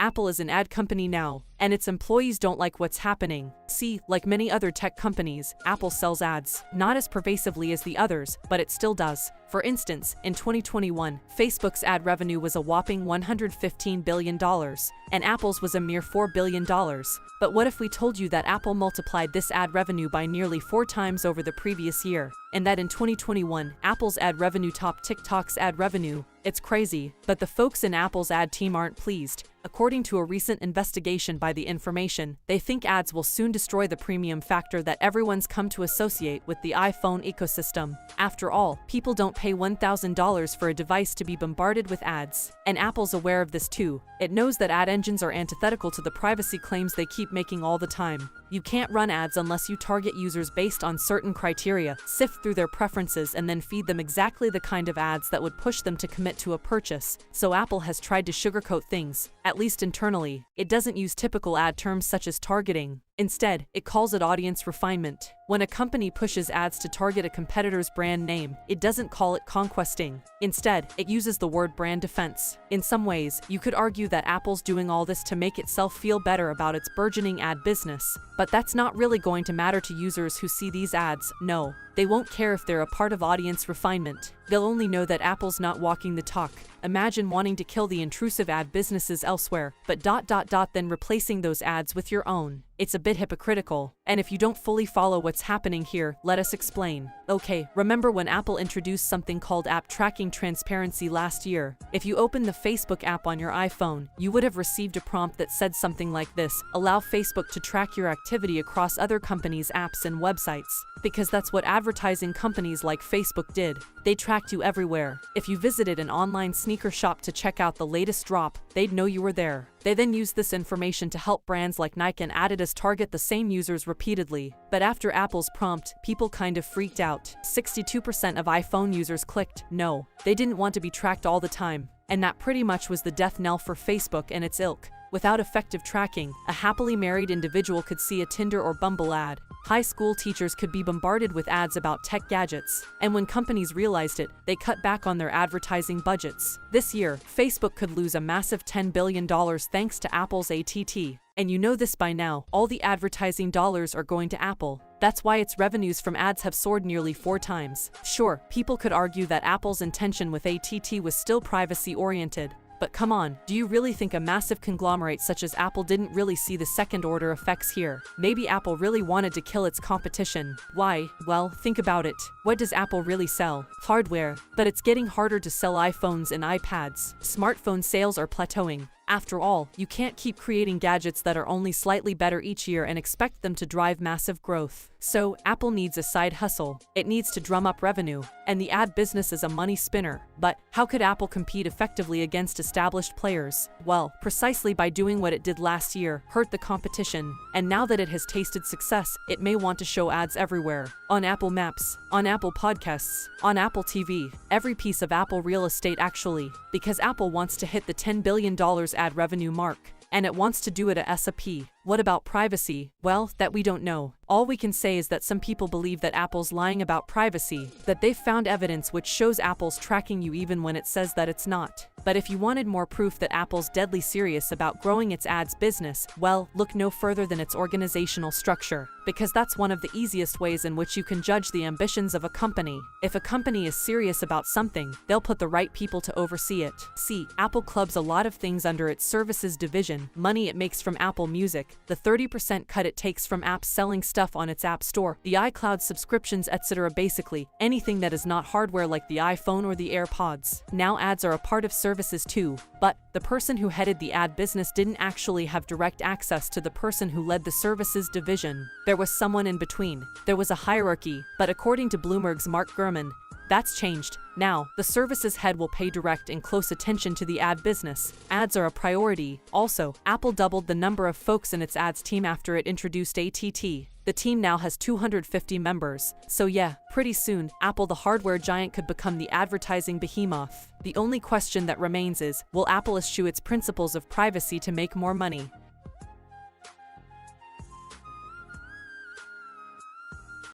Apple is an ad company now, and its employees don't like what's happening. See, like many other tech companies, Apple sells ads. Not as pervasively as the others, but it still does. For instance, in 2021, Facebook's ad revenue was a whopping $115 billion, and Apple's was a mere $4 billion. But what if we told you that Apple multiplied this ad revenue by nearly 4 times over the previous year, and that in 2021, Apple's ad revenue topped TikTok's ad revenue? It's crazy, but the folks in Apple's ad team aren't pleased. According to a recent investigation by The Information, they think ads will soon destroy the premium factor that everyone's come to associate with the iPhone ecosystem. After all, people don't pay $1,000 for a device to be bombarded with ads. And Apple's aware of this too. It knows that ad engines are antithetical to the privacy claims they keep making all the time. You can't run ads unless you target users based on certain criteria, sift through their preferences, and then feed them exactly the kind of ads that would push them to commit to a purchase. So Apple has tried to sugarcoat things, at least internally. It doesn't use typical ad terms such as targeting. Instead, it calls it audience refinement. When a company pushes ads to target a competitor's brand name, it doesn't call it conquesting. Instead, it uses the word brand defense. In some ways, you could argue that Apple's doing all this to make itself feel better about its burgeoning ad business. But that's not really going to matter to users who see these ads. No, they won't care if they're a part of audience refinement. They'll only know that Apple's not walking the talk. Imagine wanting to kill the intrusive ad businesses elsewhere, but then replacing those ads with your own. It's a bit hypocritical. And if you don't fully follow what's happening here, let us explain. Okay, remember when Apple introduced something called App Tracking Transparency last year? If you opened the Facebook app on your iPhone, you would have received a prompt that said something like this: allow Facebook to track your activity across other companies' apps and websites. Because that's what advertising companies like Facebook did. They tracked you everywhere. If you visited an online sneaker shop to check out the latest drop, they'd know you were there. They then used this information to help brands like Nike and Adidas target the same users repeatedly. But after Apple's prompt, people kind of freaked out. 62% of iPhone users clicked no. They didn't want to be tracked all the time. And that pretty much was the death knell for Facebook and its ilk. Without effective tracking, a happily married individual could see a Tinder or Bumble ad. High school teachers could be bombarded with ads about tech gadgets. And when companies realized it, they cut back on their advertising budgets. This year, Facebook could lose a massive $10 billion thanks to Apple's ATT. And you know this by now, all the advertising dollars are going to Apple. That's why its revenues from ads have soared nearly 4 times. Sure, people could argue that Apple's intention with ATT was still privacy-oriented. But come on, do you really think a massive conglomerate such as Apple didn't really see the second-order effects here? Maybe Apple really wanted to kill its competition. Why? Well, think about it. What does Apple really sell? Hardware. But it's getting harder to sell iPhones and iPads. Smartphone sales are plateauing. After all, you can't keep creating gadgets that are only slightly better each year and expect them to drive massive growth. So, Apple needs a side hustle. It needs to drum up revenue. And the ad business is a money spinner. But how could Apple compete effectively against established players? Well, precisely by doing what it did last year, hurt the competition. And now that it has tasted success, it may want to show ads everywhere. On Apple Maps, on Apple Podcasts, on Apple TV, every piece of Apple real estate actually. Because Apple wants to hit the $10 billion ad revenue mark. And it wants to do it ASAP. What about privacy? Well, that we don't know. All we can say is that some people believe that Apple's lying about privacy, that they've found evidence which shows Apple's tracking you even when it says that it's not. But if you wanted more proof that Apple's deadly serious about growing its ads business, well, look no further than its organizational structure. Because that's one of the easiest ways in which you can judge the ambitions of a company. If a company is serious about something, they'll put the right people to oversee it. See, Apple clubs a lot of things under its services division: money it makes from Apple Music, the 30% cut it takes from apps selling stuff on its app store, the iCloud subscriptions, etc. Basically, anything that is not hardware like the iPhone or the AirPods. Now ads are a part of services too. But the person who headed the ad business didn't actually have direct access to the person who led the services division. There was someone in between. There was a hierarchy, but according to Bloomberg's Mark Gurman, that's changed. Now, the services head will pay direct and close attention to the ad business. Ads are a priority. Also, Apple doubled the number of folks in its ads team after it introduced ATT. The team now has 250 members. So yeah, pretty soon, Apple the hardware giant could become the advertising behemoth. The only question that remains is, will Apple eschew its principles of privacy to make more money?